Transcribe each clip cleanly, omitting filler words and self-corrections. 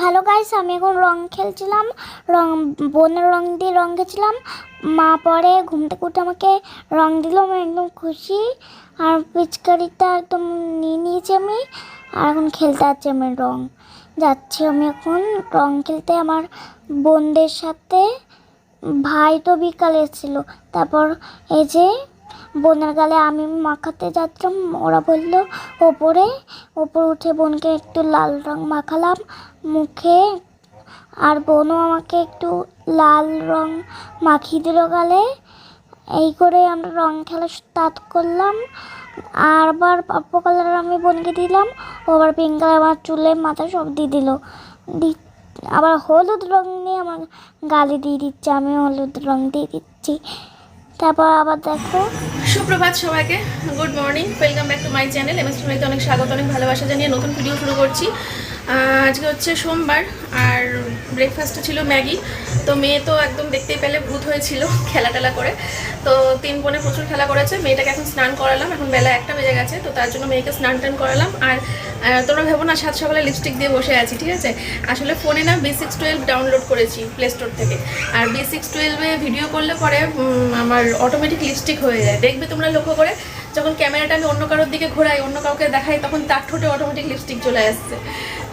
Hello guys, আমি এখন রং খেলছিলাম। বোনের রং দিয়ে রং গেছিলাম। মা পরে ঘুম থেকে উঠে আমাকে রং দিল, আমি একদম খুশি। আর পিচকারিটা একদম নিয়ে নিয়েছি আমি, আর এখন খেলতে যাচ্ছি আমি যাচ্ছি আমি এখন রং খেলতে আমার বোনদের সাথে। ভাই তো বিকালে এসেছিলো, তারপর এই যে বোনের গালে আমি মাখাতে যাচ্ছিলাম, ওরা বললো ওপরে উঠে বোনকে একটু লাল রং মাখালাম মুখে, আর বোনও আমাকে একটু লাল রং মাখিয়ে দিল গালে। এই করে আমরা রং খেলা স্টার্ট করলাম। আর আবার পার্পল কালার আমি বোনকে দিলাম, ও আবার পিঙ্ক কালার আমার চুলে মাথা সব দিয়ে দিল। আবার হলুদ রং নিয়ে আমার গালে দিয়ে দিচ্ছে, আমি হলুদ রং দিয়ে দিচ্ছি। তারপর আবার দেখো, সুপ্রভাত সবাইকে, good morning, welcome back to my channel. MS টিভিতে অনেক স্বাগত, অনেক ভালোবাসা জানিয়ে নতুন ভিডিও শুরু করছি। আজকে হচ্ছে সোমবার, আর ব্রেকফাস্টে ছিল ম্যাগি। তো মেয়ে তো একদম দেখতেই পেলে ভূত হয়েছিল খেলা টেলা করে। তো 3 বোনে প্রচুর খেলা করেছে। মেয়েটাকে এখন স্নান করালাম, এখন বেলা 1টা বেজে গেছে, তো তার জন্য মেয়েকে স্নান টান করালাম। আর তোমরা ভেবো না সাত সকালে লিপস্টিক দিয়ে বসে আছি, ঠিক আছে? আসলে ফোনে না B612 ডাউনলোড করেছি প্লে স্টোর থেকে। আর B612-এ ভিডিও করলে পরে আমার অটোমেটিক লিপস্টিক হয়ে যায়। দেখবে তোমরা লক্ষ্য করে, যখন ক্যামেরাটা আমি অন্য কারোর দিকে ঘোরাই, অন্য কাউকে দেখাই, তখন তার ঠোঁটে অটোমেটিক লিপস্টিক চলে আসছে।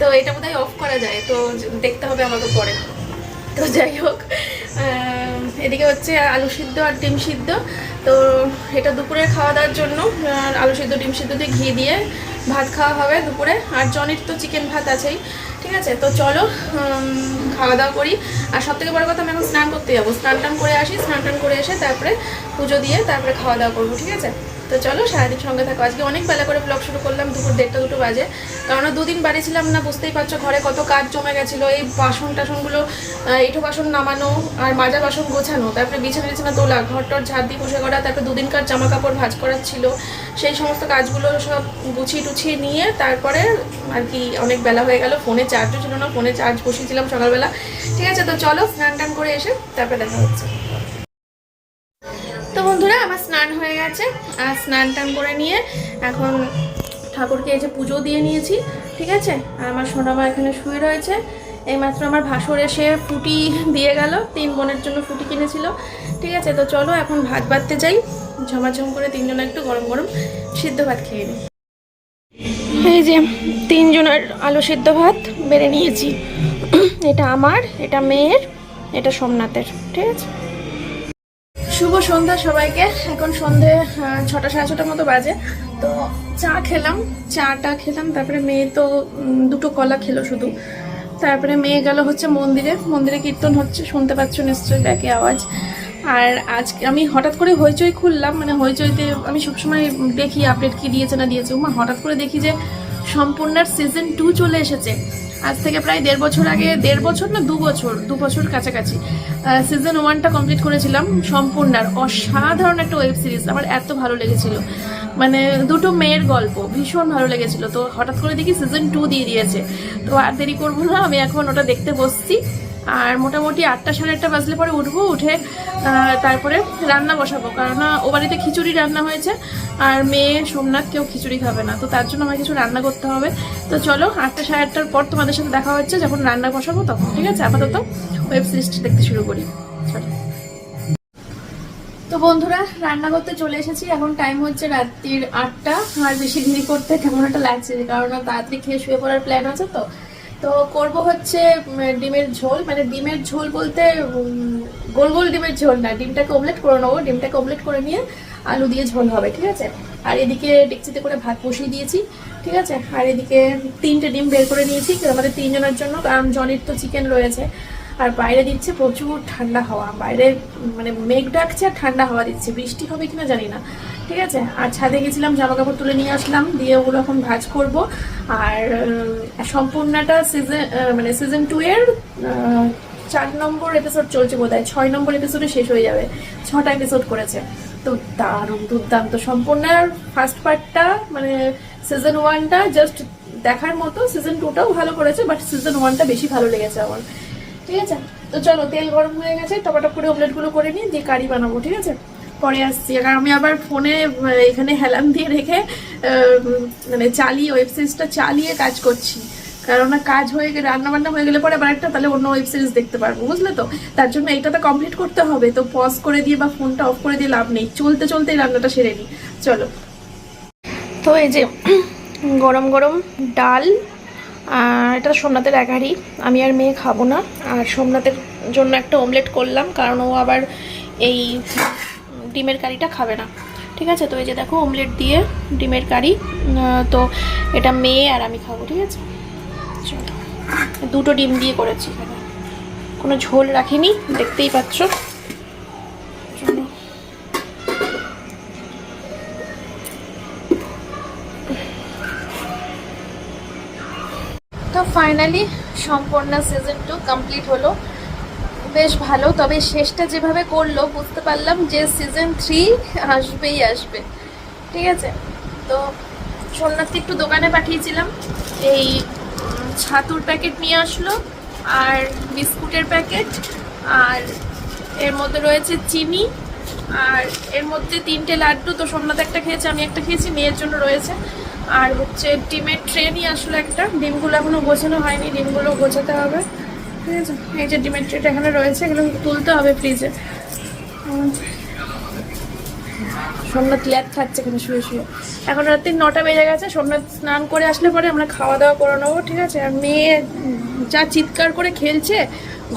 তো এটা বোধহয় অফ করা যায়, তো দেখতে হবে আমাকে পরে। তো যাই হোক, এদিকে হচ্ছে আলু সিদ্ধ আর ডিম সিদ্ধ। তো এটা দুপুরে খাওয়া দাওয়ার জন্য আলু সিদ্ধ ডিম সিদ্ধ দিয়ে ঘি দিয়ে ভাত খাওয়া হবে দুপুরে। আর জনির তো চিকেন ভাত আছেই, ঠিক আছে? তো চলো খাওয়া দাওয়া করি। আর সবথেকে বড় কথা, আমি এখন স্নান করতে যাবো। স্নান টান করে আসি, স্নান টান করে এসে তারপরে পুজো দিয়ে তারপরে খাওয়া দাওয়া করবো, ঠিক আছে? তো চলো সারাদিন সঙ্গে থাকো। আজকে অনেক বেলা করে ব্লগ শুরু করলাম, দুপুর 1টা-2টো বাজে। কারণ 2 দিন বাড়ি ছিলাম না, বুঝতেই পারছো ঘরে কত কাজ জমে গেছিলো। এই বাসন টাসনগুলো, এঁঠো বাসন নামানো, আর মাজা বাসন গোছানো, তারপরে বিছানা তোলা, ঘরটর ঝাড় দিয়ে পুষে করা, তারপরে 2 দিনকার জামা কাপড় ভাঁজ করার ছিল। সেই সমস্ত কাজগুলো সব গুছিয়ে টুছিয়ে নিয়ে তারপরে আর কি অনেক বেলা হয়ে গেল। ফোনে চার্জও ছিল না, ফোনে চার্জ বসিয়েছিলাম সকালবেলা, ঠিক আছে? তো চলো স্নান টান করে এসে তারপরে দেখা হচ্ছে। তো বন্ধুরা, আমার স্নান হয়ে গেছে। আর স্নান টান করে নিয়ে এখন ঠাকুরকে এসে পুজো দিয়ে নিয়েছি, ঠিক আছে? আর আমার সোনামা এখানে শুয়ে রয়েছে। এইমাত্র আমার ভাসুর এসে ফুটি দিয়ে গেল, 3 বোনের জন্য ফুটি কিনেছিল, ঠিক আছে? তো চলো এখন ভাত বাড়তে যাই, ঝমাঝম করে 3 জনে একটু গরম গরম সিদ্ধ ভাত খেয়ে নিই। এই যে 3 জনের আলু সিদ্ধ ভাত বেড়ে নিয়েছি। এটা আমার, এটা মেয়ের, এটা সোমনাথের, ঠিক আছে? শুভ সন্ধ্যা সবাইকে। এখন সন্ধে 6টা সাড়ে 6টার মতো বাজে। তো চাটা খেলাম, তারপরে মেয়ে তো 2টো কলা খেলো শুধু। তারপরে মেয়ে গেল হচ্ছে মন্দিরে কীর্তন হচ্ছে, শুনতে পাচ্ছ নিশ্চয়ই ব্যাকে আওয়াজ। আর আজকে আমি হঠাৎ করে হইচই খুললাম, মানে হইচইতে আমি সবসময় দেখি আপডেট কি দিয়েছে না দিয়েছে। হঠাৎ করে দেখি যে সম্পূর্ণার সিজন 2 চলে এসেছে। আজ থেকে প্রায় 1.5 বছর আগে, 1.5 বছর না 2 বছর কাছাকাছি সিজন 1টা কমপ্লিট করেছিলাম সম্পূর্ণার। অসাধারণ একটা ওয়েব সিরিজ, আমার এত ভালো লেগেছিল। মানে 2টো মেয়ের গল্প, ভীষণ ভালো লেগেছিল। তো হঠাৎ করে দেখি সিজন 2 দিয়ে দিয়েছে। তো আর দেরি করবো না, আমি এখন ওটা দেখতে বসছি। আর মোটামুটি 8টা সাড়ে 8টা বাজলে পরে উঠবো, উঠে তারপরে রান্না বসাবো। কারণ ও বাড়িতে খিচুড়ি রান্না হয়েছে, আর মেয়ে সোমনাথ কেউ খিচুড়ি খাবে না, তো তার জন্য আমাকে কিছু রান্না করতে হবে। তো চলো 8টা সাড়ে 8টার পর তোমাদের সাথে দেখা হচ্ছে যখন রান্না বসাবো তখন, ঠিক আছে? আপাতত ওয়েব সিরিজটা দেখতে শুরু করি, চলো। তো বন্ধুরা, রান্না করতে চলে এসেছি। এখন টাইম হচ্ছে রাত্রির 8টা। আর বেশি দেরি করতে কেমন একটা লাগছে, কারণ তাড়াতাড়ি খেয়ে শুয়ে পড়ার প্ল্যান আছে। তো করব হচ্ছে ডিমের ঝোল। মানে ডিমের ঝোল বলতে গোল গোল ডিমের ঝোল না, ডিমটাকে অমলেট করে নেবো। ডিমটাকে অমলেট করে নিয়ে আলু দিয়ে ঝোল হবে, ঠিক আছে? আর এদিকে ডেকচিতে করে ভাত বসিয়ে দিয়েছি, ঠিক আছে? আর এদিকে 3টে ডিম বের করে নিয়েছি আমাদের 3 জনের জন্য, কারণ জনির তো চিকেন রয়েছে। আর বাইরে দিচ্ছে প্রচুর ঠান্ডা হাওয়া, বাইরে মানে মেঘ ডাকছে আর ঠান্ডা হাওয়া দিচ্ছে। বৃষ্টি হবে কিনা জানি না, ঠিক আছে? আর ছাদে গেছিলাম, জামা কাপড় তুলে নিয়ে আসলাম, দিয়ে ওগুলো এখন ভাঁজ করব। আর সম্পূর্ণটা সিজন 2 এর 4 নম্বর এপিসোড চলছে বোধহয়, 6 নম্বর এপিসোডে শেষ হয়ে যাবে। 6টা এপিসোড করেছে। তো দারুণ দুর্দান্ত সম্পূর্ণার ফার্স্ট পার্টটা, মানে সিজন 1টা জাস্ট দেখার মতো। সিজন 2টাও ভালো করেছে, বাট সিজন 1টা বেশি ভালো লেগেছে আমার, ঠিক আছে? তো চলো, তেল গরম হয়ে গেছে, টপাটপ করে অমলেটগুলো করে নিয়ে দিয়ে কারি বানাবো, ঠিক আছে? পরে আসছি। কারণ আমি আবার ফোনে এখানে হেলান দিয়ে রেখে মানে চালিয়ে ওয়েব সিরিজটা চালিয়ে কাজ করছি। কারণ কাজ হয়ে গেলে, রান্না বান্না হয়ে গেলে পরে আবার একটা তাহলে অন্য ওয়েব সিরিজ দেখতে পারবো, বুঝলে তো? তার জন্য এইটা তো কমপ্লিট করতে হবে, তো পজ করে দিয়ে বা ফোনটা অফ করে দিয়ে লাভ নেই, চলতে চলতেই রান্নাটা সেরে নিই। চলো। তো এই যে গরম গরম ডাল, আর এটা সোমনাথের একারি, আমি আর মেয়ে খাবো না। আর সোমনাথের জন্য একটা অমলেট করলাম, কারণ ও আবার এই ডিমের কারিটা খাবে না, ঠিক আছে? তো এই যে দেখো অমলেট দিয়ে ডিমের কারি, তো এটা মেয়ে আর আমি খাবো, ঠিক আছে? চলো, 2টো ডিম দিয়ে করেছি, এখানে কোনো ঝোল রাখিনি, দেখতেই পাচ্ছ। চলো। তো ফাইনালি সম্পূর্ণ সিজন 2 কমপ্লিট হলো, বেশ ভালো। তবে শেষটা যেভাবে করলো বুঝতে পারলাম যে সিজন 3 আসবেই আসবে, ঠিক আছে? তো সোমনাথকে একটু দোকানে পাঠিয়েছিলাম, এই ছাতুর প্যাকেট নিয়ে আসলো আর বিস্কুটের প্যাকেট, আর এর মধ্যে রয়েছে চিনি, আর এর মধ্যে 3টে লাড্ডু। তো সোমনাথ একটা খেয়েছে, আমি একটা খেয়েছি, মেয়ের জন্য রয়েছে। আর হচ্ছে ডিমের ট্রে নিয়ে আসলো একটা, ডিমগুলো এখনো গোছানো হয়নি, ডিমগুলো গোছাতে হবে, ঠিক আছে? এই যে ডিমের ট্রেটা এখানে রয়েছে, এগুলো তুলতে হবে ফ্রিজে। সোমনাথ ল্যাদ খাচ্ছে এখানে শুয়ে শুয়ে। এখন রাত্রি 9টা বেজে গেছে, সোমনাথ স্নান করে আসলে পরে আমরা খাওয়া দাওয়া করে নেবো, ঠিক আছে? আর মেয়ে যা চিৎকার করে খেলছে,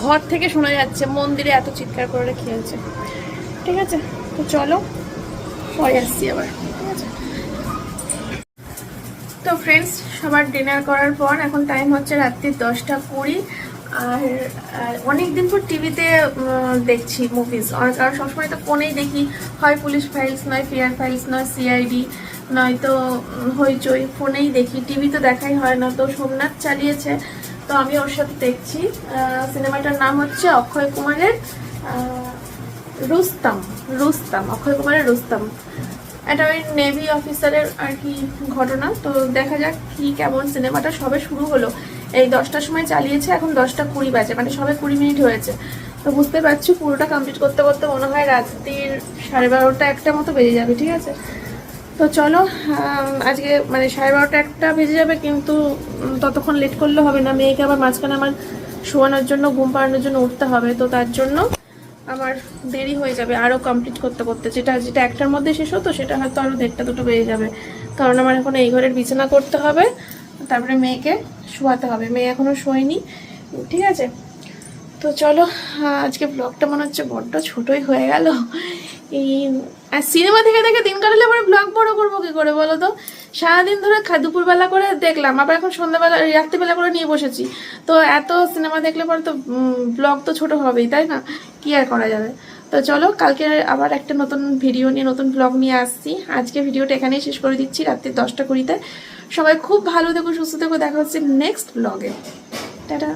ঘর থেকে শোনা যাচ্ছে, মন্দিরে এত চিৎকার করে খেলছে, ঠিক আছে? তো চলো পরে আসছি আবার, ঠিক আছে? তো ফ্রেন্ডস, সবার ডিনার করার পর এখন টাইম হচ্ছে রাত্রি 10টা 20। আর অনেক দিন পর টিভিতে দেখছি মুভিজ, আর সবসময় তো ফোনেই দেখি, হয় পুলিশ ফাইলস, নয় ফেয়ার ফাইলস, নয় সিআইডি, নয়তো হইচই, ফোনেই দেখি, টিভি তো দেখাই হয় না। তো সোমনাথ চালিয়েছে, তো আমি ওর সাথে দেখছি। সিনেমাটার নাম হচ্ছে অক্ষয় কুমারের রুস্তাম। অক্ষয় কুমারের রুস্তাম। এটা ওই নেভি অফিসারের আর কি ঘটনা। তো দেখা যাক কি কেমন। সিনেমাটা সবে শুরু হলো, এই 10টার সময় চালিয়েছে, এখন 10টা 20 বাজে, মানে সবে 20 মিনিট হয়েছে। তো বুঝতে পারছি পুরোটা কমপ্লিট করতে করতে মনে হয় রাত্রির 12:30-1টা মতো বেজে যাবে, ঠিক আছে? তো চলো, আজকে মানে 12:30-1টা বেজে যাবে, কিন্তু ততক্ষণ লেট করলে হবে না, মেয়েকে আবার মাঝখানে আমার শোয়ানোর জন্য, ঘুম পাড়ানোর জন্য উঠতে হবে। তো তার জন্য আমার দেরি হয়ে যাবে আরও কমপ্লিট করতে করতে। যেটা 1টার মধ্যে শেষ হতো সেটা হয়তো আরও 1:30-2টো বেজে যাবে, কারণ আমার এখন এই ঘরের বিছানা করতে হবে, তারপরে মেয়েকে শোয়াতে হবে। মেয়ে এখনও শোয়নি, ঠিক আছে? তো চলো, আজকে ব্লগটা মনে হচ্ছে বড্ড ছোটোই হয়ে গেল। এই আর সিনেমা থেকে দেখে দিন কাটালে পরে ব্লগ বড় করবো কী করে বলো তো? সারাদিন ধরে দুপুরবেলা করে দেখলাম, আবার এখন সন্ধ্যাবেলা রাত্রিবেলা করে নিয়ে বসেছি। তো এত সিনেমা দেখলে পরে তো ব্লগ তো ছোট হবেই, তাই না? কি আর করা যাবে। তো চলো, কালকে আবার একটা নতুন ভিডিও নিয়ে, নতুন ব্লগ নিয়ে আসছি। আজকে ভিডিওটা এখানেই শেষ করে দিচ্ছি, রাত্রি 10টা 20-তে। সবাই খুব ভালো থেকো, সুস্থ থেকো, দেখা হচ্ছে নেক্সট ব্লগে। টাটা।